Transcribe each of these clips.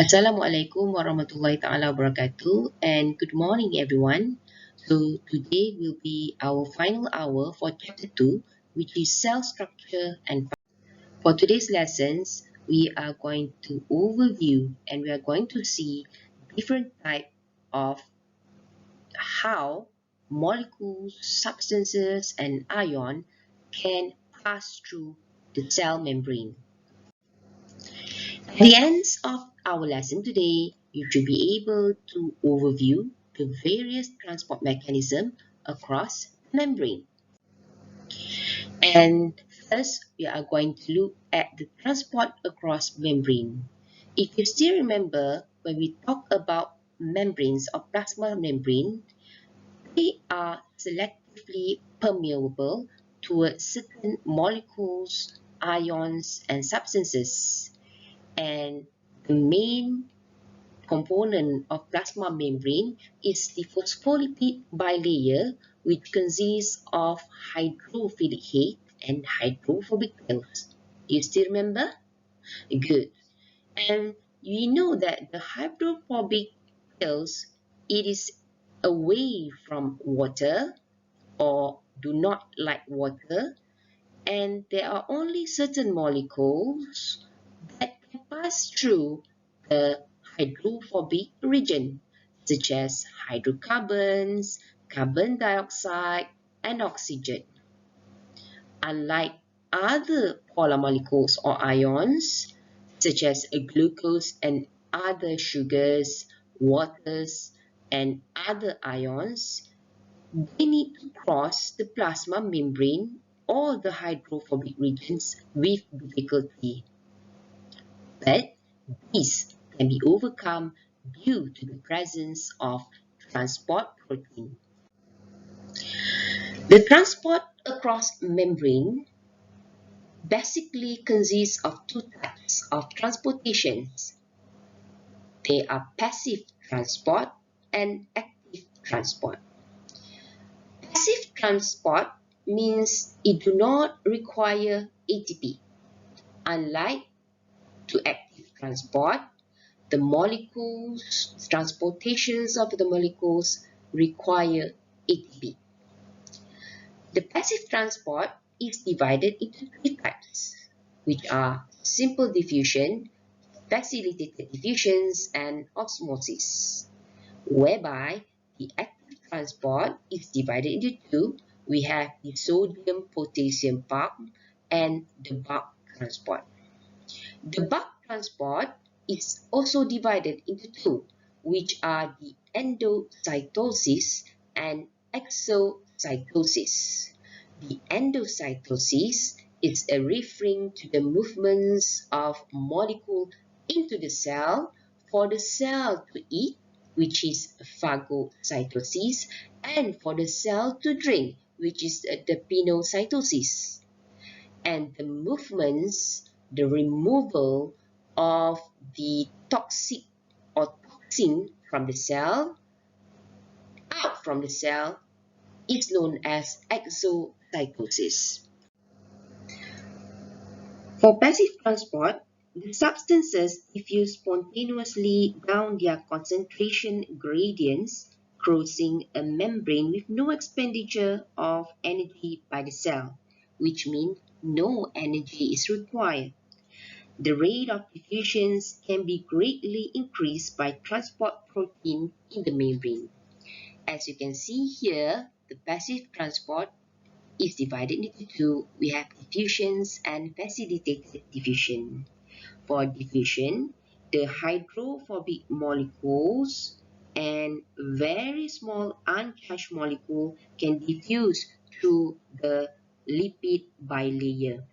Assalamualaikum warahmatullahi ta'ala wabarakatuh, and good morning everyone. So today will be our final hour for chapter 2, which is cell structure and function. For today's lessons, we are going to overview and we are going to see different type of how molecules, substances and ion can pass through the cell membrane. At the end of our lesson today, you should be able to overview the various transport mechanism across the membrane. And first, we are going to look at the transport across membrane. If you still remember, when we talk about membranes or plasma membrane, they are selectively permeable towards certain molecules, ions, and substances. And the main component of plasma membrane is the phospholipid bilayer, which consists of hydrophilic head and hydrophobic tails. You still remember? Good. And we know that the hydrophobic tails, it is away from water or do not like water, and there are only certain molecules that can pass through the hydrophobic region, such as hydrocarbons, carbon dioxide, and oxygen. Unlike other polar molecules or ions, such as glucose and other sugars, waters, and other ions, they need to cross the plasma membrane or the hydrophobic regions with difficulty. But this can be overcome due to the presence of transport protein. The transport across membrane basically consists of two types of transportations. They are passive transport and active transport. Passive transport means it do not require ATP. Unlike to active transport, the molecules, transportations of the molecules require ATP. The passive transport is divided into three types, which are simple diffusion, facilitated diffusions, and osmosis, whereby the active transport is divided into two. We have the sodium-potassium bulk and the bulk transport. The bulk transport is also divided into two, which are the endocytosis and exocytosis. The endocytosis is referring to the movements of molecule into the cell for the cell to eat, which is phagocytosis, and for the cell to drink, which is the pinocytosis. And the movements, the removal of the toxic or toxin from the cell, out from the cell, is known as exocytosis. For passive transport, the substances diffuse spontaneously down their concentration gradients, crossing a membrane with no expenditure of energy by the cell, which means no energy is required. The rate of diffusions can be greatly increased by transport protein in the membrane. As you can see here, the passive transport is divided into two. We have diffusions and facilitated diffusion. For diffusion, the hydrophobic molecules and very small uncharged molecule can diffuse through the lipid bilayer.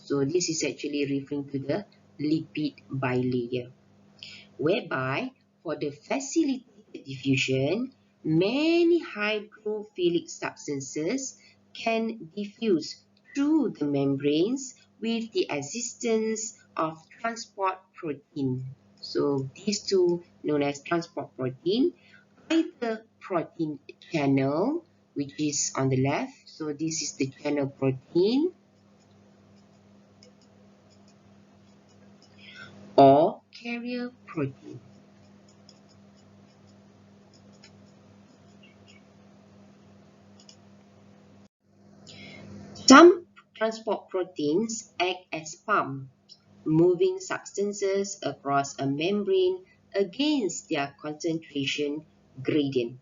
So this is actually referring to the lipid bilayer, whereby for the facilitated diffusion, many hydrophilic substances can diffuse through the membranes with the existence of transport protein. So these two known as transport protein, either protein channel, which is on the left. So this is the channel protein, or carrier protein. Some transport proteins act as pumps, moving substances across a membrane against their concentration gradient.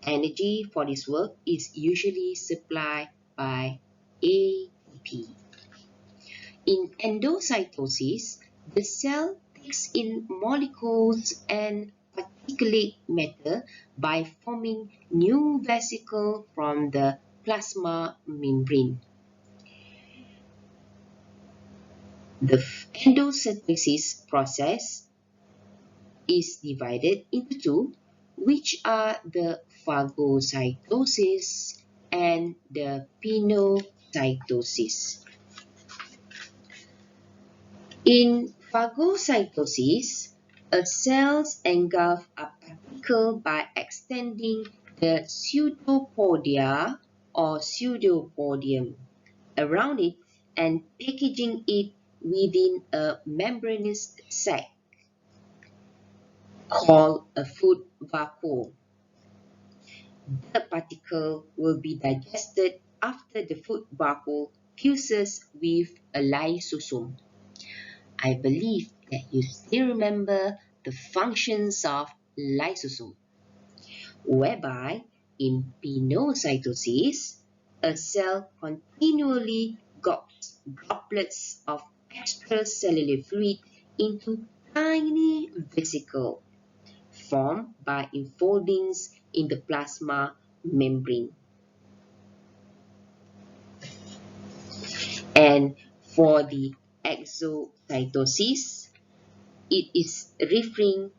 Energy for this work is usually supplied by ATP. In endocytosis, the cell takes in molecules and particulate matter by forming new vesicles from the plasma membrane. The endocytosis process is divided into two, which are the phagocytosis and the pinocytosis. In phagocytosis, a cell engulfs a particle by extending the pseudopodia or pseudopodium around it and packaging it within a membranous sac called a food vacuole. The particle will be digested after the food vacuole fuses with a lysosome. I believe that you still remember the functions of lysosome, whereby in pinocytosis, a cell continually gulps droplets of extracellular fluid into tiny vesicles formed by enfoldings in the plasma membrane. And for the exocytosis, it is referring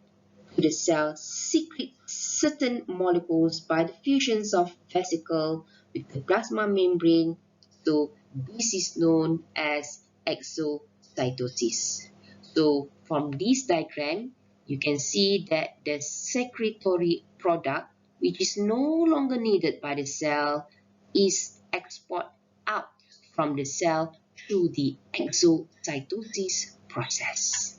to the cell secrete certain molecules by the fusions of vesicle with the plasma membrane. So this is known as exocytosis. So from this diagram, you can see that the secretory product, which is no longer needed by the cell, is exported out from the cell through the exocytosis process.